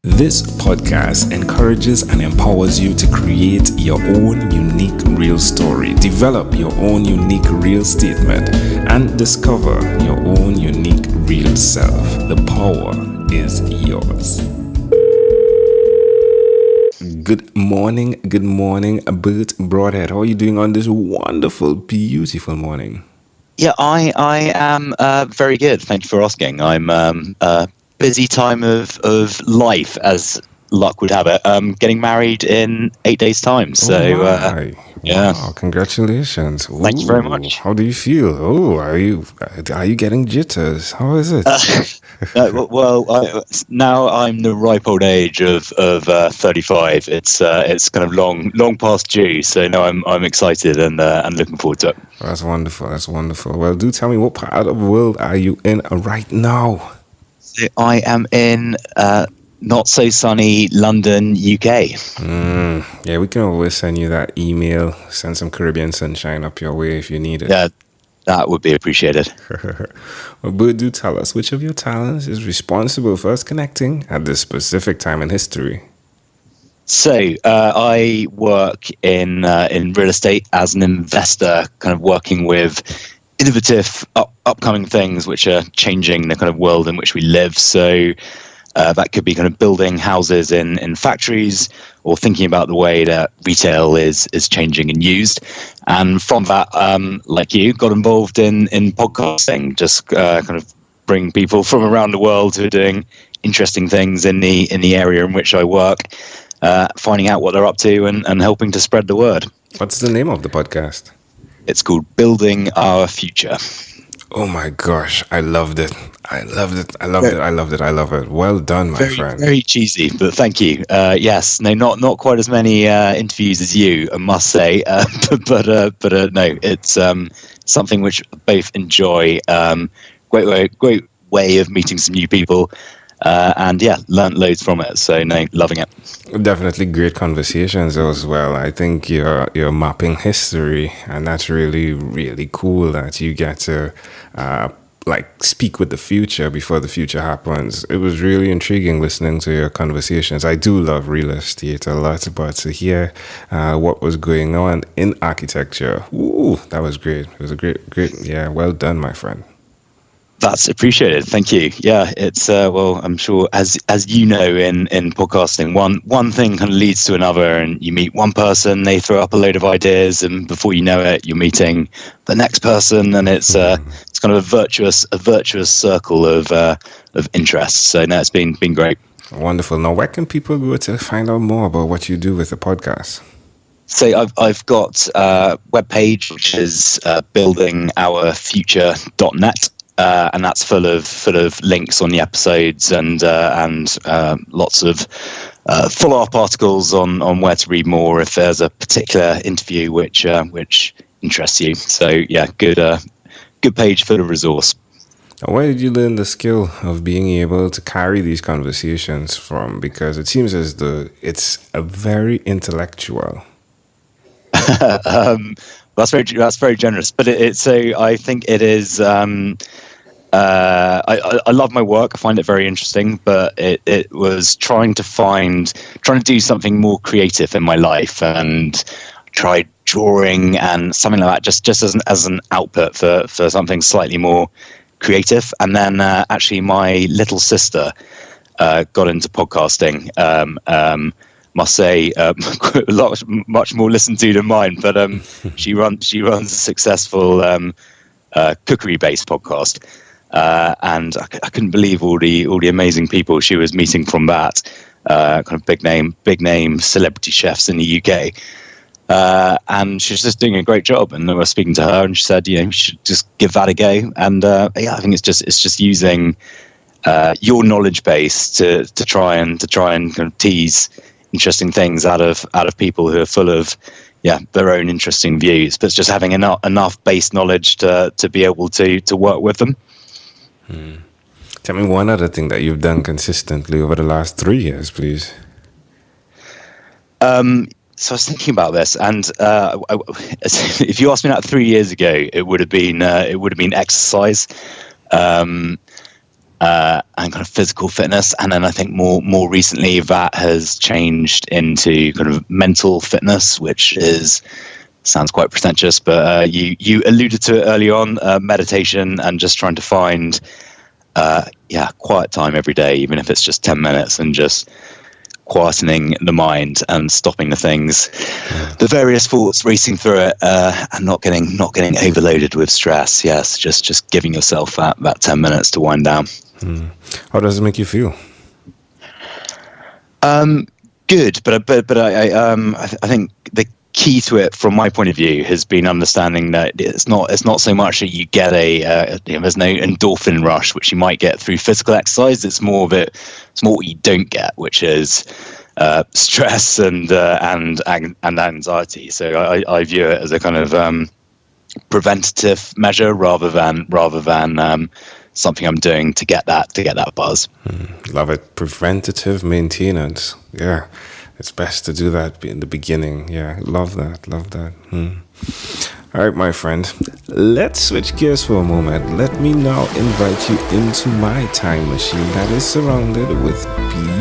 This podcast encourages and empowers you to create your own unique real story, develop your own unique real statement, and discover your own unique real self. The power is yours. Good morning, Bert Broadhead. How are you doing on this wonderful, beautiful morning? Yeah, I am very good. Thank you for asking. I'm busy time of life, as luck would have it. Getting married in 8 days' time. So, yeah. Wow, congratulations. Ooh, thank you very much. How do you feel? Oh, are you getting jitters? How is it? Now I'm the ripe old age of 35. It's kind of long past due. So now I'm excited and looking forward to it. That's wonderful. Well, do tell me, what part of the world are you in right now? So I am in not so sunny London, UK. Yeah, we can always send you that email, send some Caribbean sunshine up your way if you need it. Yeah, that would be appreciated. Well, but do tell us, which of your talents is responsible for us connecting at this specific time in history? So I work in real estate as an investor, kind of working with innovative upcoming things which are changing the kind of world in which we live. So that could be kind of building houses in factories, or thinking about the way that retail is changing and used. And from that, like you, got involved in podcasting, just kind of bring people from around the world who are doing interesting things in the area in which I work, finding out what they're up to and helping to spread the word. What's the name of the podcast? It's called Building Our Future. Oh my gosh, I loved it. Well done, my friend. Very cheesy, but thank you. Yes, no, not quite as many interviews as you, I must say, but no, it's something which I both enjoy. Great way of meeting some new people, and yeah, learned loads from it. So no, loving it. Definitely great conversations as well. I think you're mapping history, and that's really, really cool that you get to speak with the future before the future happens. It was really intriguing listening to your conversations. I do love real estate a lot, but to hear what was going on in architecture, that was great. It was a great, yeah, well done, my friend. That's appreciated. Thank you. Yeah, it's I'm sure as you know in podcasting, one thing kind of leads to another, and you meet one person, they throw up a load of ideas, and before you know it, you're meeting the next person, and it's kind of a virtuous circle of interest. So no, it's been great. Wonderful. Now, where can people go to find out more about what you do with the podcast? So I've got a webpage which is buildingourfuture.net. And that's full of links on the episodes and lots of follow-up articles on where to read more if there's a particular interview which interests you. So yeah, good page full of resource. Where did you learn the skill of being able to carry these conversations from? Because it seems as though it's a very intellectual. That's very generous, but I think it is. I love my work. I find it very interesting, but it was trying to do something more creative in my life, and tried drawing and something like that, just as an output for something slightly more creative. And then actually, my little sister got into podcasting. Must say, much more listened to than mine. But she runs a successful cookery-based podcast, and I couldn't believe all the amazing people she was meeting from that. Kind of big name celebrity chefs in the UK, and she's just doing a great job. And I was speaking to her, and she said, you should just give that a go. And I think it's just using your knowledge base to try and kind of tease interesting things out of people who are full of their own interesting views, but it's just having enough base knowledge to be able to work with them. Tell me one other thing that you've done consistently over the last 3 years, please. So I was thinking about this, and if you asked me that 3 years ago, it would have been exercise. and kind of physical fitness. And then I think more recently that has changed into kind of mental fitness, which sounds quite pretentious, but you alluded to it early on, meditation and just trying to find quiet time every day, even if it's just 10 minutes, and just quietening the mind and stopping the various thoughts racing through it, and not getting overloaded with stress. Yes, just giving yourself that 10 minutes to wind down. How does it make you feel? Good, but I think the key to it, from my point of view, has been understanding that it's not so much that you get there's no endorphin rush which you might get through physical exercise. It's more what you don't get, which is stress and anxiety. So I view it as a kind of preventative measure rather than something I'm doing to get that buzz. Love it. Preventative maintenance. Yeah. It's best to do that in the beginning. Yeah, love that. All right, my friend. Let's switch gears for a moment. Let me now invite you into my time machine that is surrounded with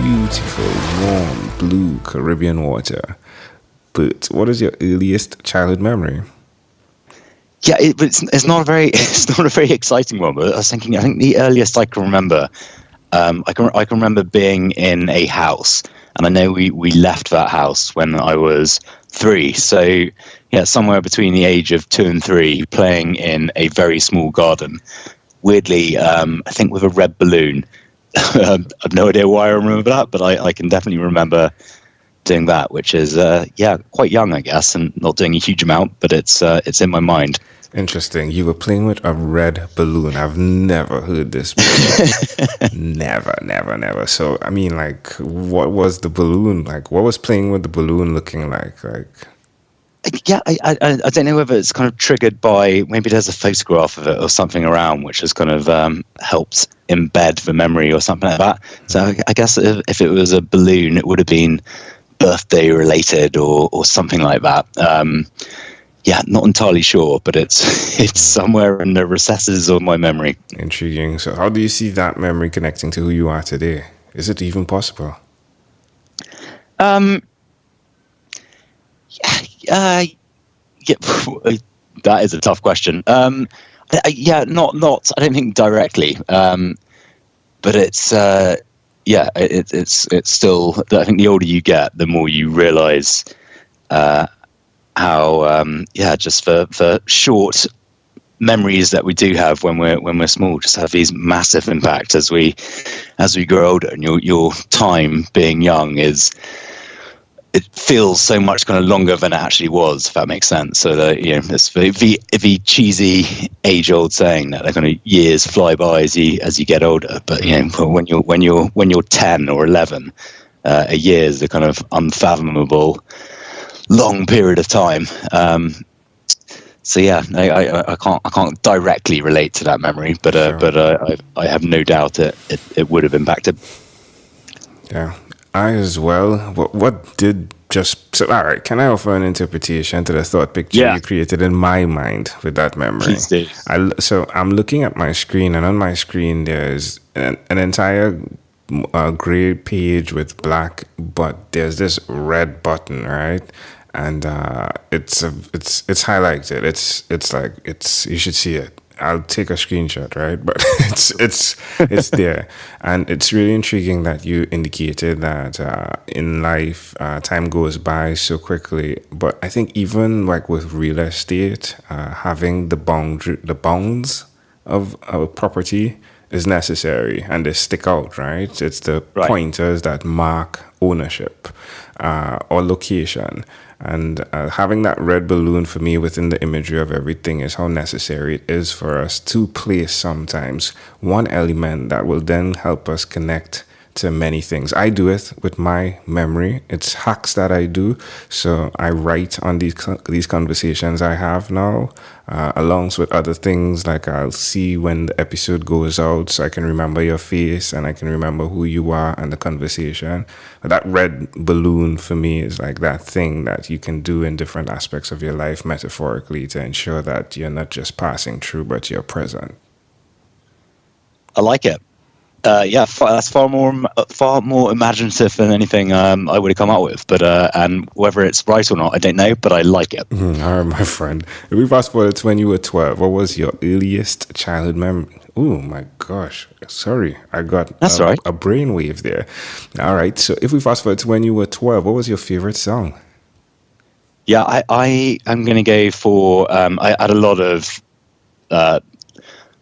beautiful, warm, blue Caribbean water. But what is your earliest childhood memory? Yeah, it's not a very exciting one. But I think the earliest I can remember, I can remember being in a house. And I know we left that house when I was 3. So, yeah, somewhere between the age of 2 and 3, playing in a very small garden. Weirdly, I think with a red balloon. I've no idea why I remember that, but I can definitely remember doing that, which is, quite young, I guess, and not doing a huge amount, but it's in my mind. Interesting. You were playing with a red balloon. I've never heard this before. Never. So, I mean, like, what was the balloon like? What was playing with the balloon looking like? Yeah, I don't know whether it's kind of triggered by, maybe there's a photograph of it or something around, which has kind of helped embed the memory or something like that. So I guess if it was a balloon, it would have been birthday related or something like that. Yeah, not entirely sure, but it's somewhere in the recesses of my memory. Intriguing. So how do you see that memory connecting to who you are today? Is it even possible? Yeah, that is a tough question. Not. I don't think directly, but it's it's still. I think the older you get, the more you realise how just for short memories that we do have when we're small just have these massive impact as we grow older, and your time being young it feels so much kind of longer than it actually was, if that makes sense. So that, it's the cheesy age-old saying that kind of years fly by as you get older. But when you're 10 or 11, a year is a kind of unfathomable long period of time. So yeah, I can't directly relate to that memory, but I have no doubt it would have impacted. Yeah. I as well. What did just... So, all right, can I offer an interpretation to the thought picture you created in my mind with that memory? Please do. So I'm looking at my screen, and on my screen there's an entire gray page with black, but there's this red button, right? And it's highlighted. It's you should see it. I'll take a screenshot, right? But it's there, and it's really intriguing that you indicated that in life time goes by so quickly. But I think even like with real estate, having the bounds of a property is necessary, and they stick out, right? It's the pointers that mark ownership or location. And having that red balloon for me within the imagery of everything is how necessary it is for us to place sometimes one element that will then help us connect to many things. I do it with my memory. It's hacks that I do. So I write on these conversations I have now, along with other things, like I'll see when the episode goes out, so I can remember your face and I can remember who you are and the conversation. But that red balloon for me is like that thing that you can do in different aspects of your life metaphorically to ensure that you're not just passing through, but you're present. I like it. That's far more imaginative than anything I would have come up with. But and whether it's right or not, I don't know. But I like it. All right, my friend. If we fast forward to when you were 12, what was your earliest childhood memory? Oh my gosh, sorry, I got That's all right. a brainwave there. All right, so if we fast forward to when you were 12, what was your favorite song? Yeah, I am going to go for. I had a lot of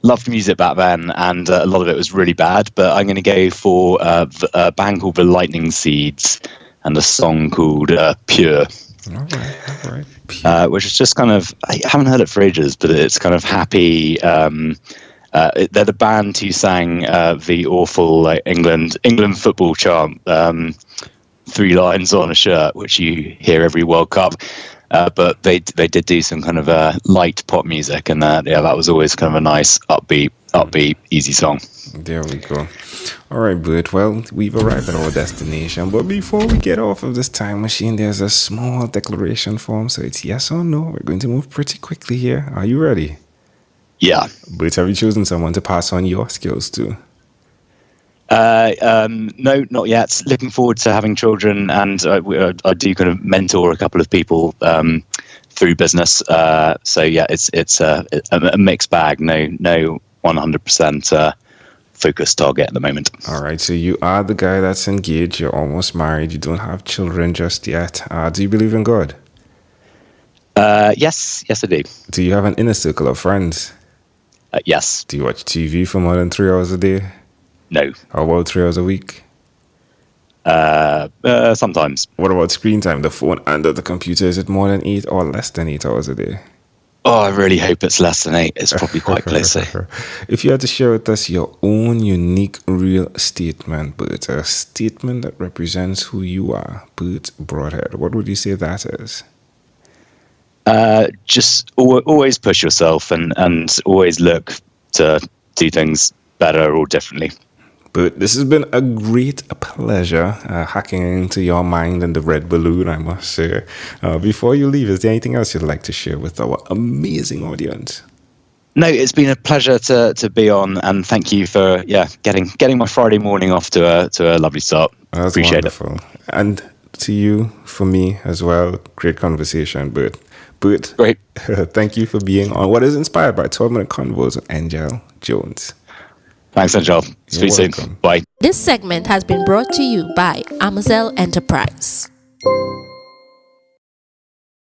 loved music back then, and a lot of it was really bad. But I'm going to go for a band called the Lightning Seeds and a song called Pure. All right. Which is just kind of, I haven't heard it for ages, but it's kind of happy. They're the band who sang the awful England football chant, 3 lines on a shirt, which you hear every World Cup. But they did do some kind of light pop music, and that was always kind of a nice upbeat, easy song. There we go. All right, Bert. Well, we've arrived at our destination, but before we get off of this time machine, there's a small declaration form, so it's yes or no. We're going to move pretty quickly here. Are you ready? Yeah. Bert, have you chosen someone to pass on your skills to? No, not yet. Looking forward to having children, and I do kind of mentor a couple of people through business. So yeah, it's a mixed bag. No 100% focused target at the moment. All right, so you are the guy that's engaged. You're almost married. You don't have children just yet. Do you believe in God? Yes, I do. Do you have an inner circle of friends? Yes. Do you watch TV for more than 3 hours a day? No. How about 3 hours a week? Sometimes. What about screen time? The phone and the computer, is it more than 8 or less than 8 hours a day? Oh, I really hope it's less than 8. It's probably quite close. If you had to share with us your own unique real statement, Bert, a statement that represents who you are, Bert Broadhead, what would you say that is? Just always push yourself and always look to do things better or differently. But this has been a great pleasure hacking into your mind and the red balloon, I must say. Before you leave, is there anything else you'd like to share with our amazing audience? No, it's been a pleasure to be on, and thank you for getting my Friday morning off to a lovely start. That's Appreciate wonderful. And to you, for me as well, great conversation, Bert. Great. Thank you for being on what is inspired by 12-minute convos with Angel Jones. Thanks, Angel. Speak soon. Bye. This segment has been brought to you by Amazel Enterprise.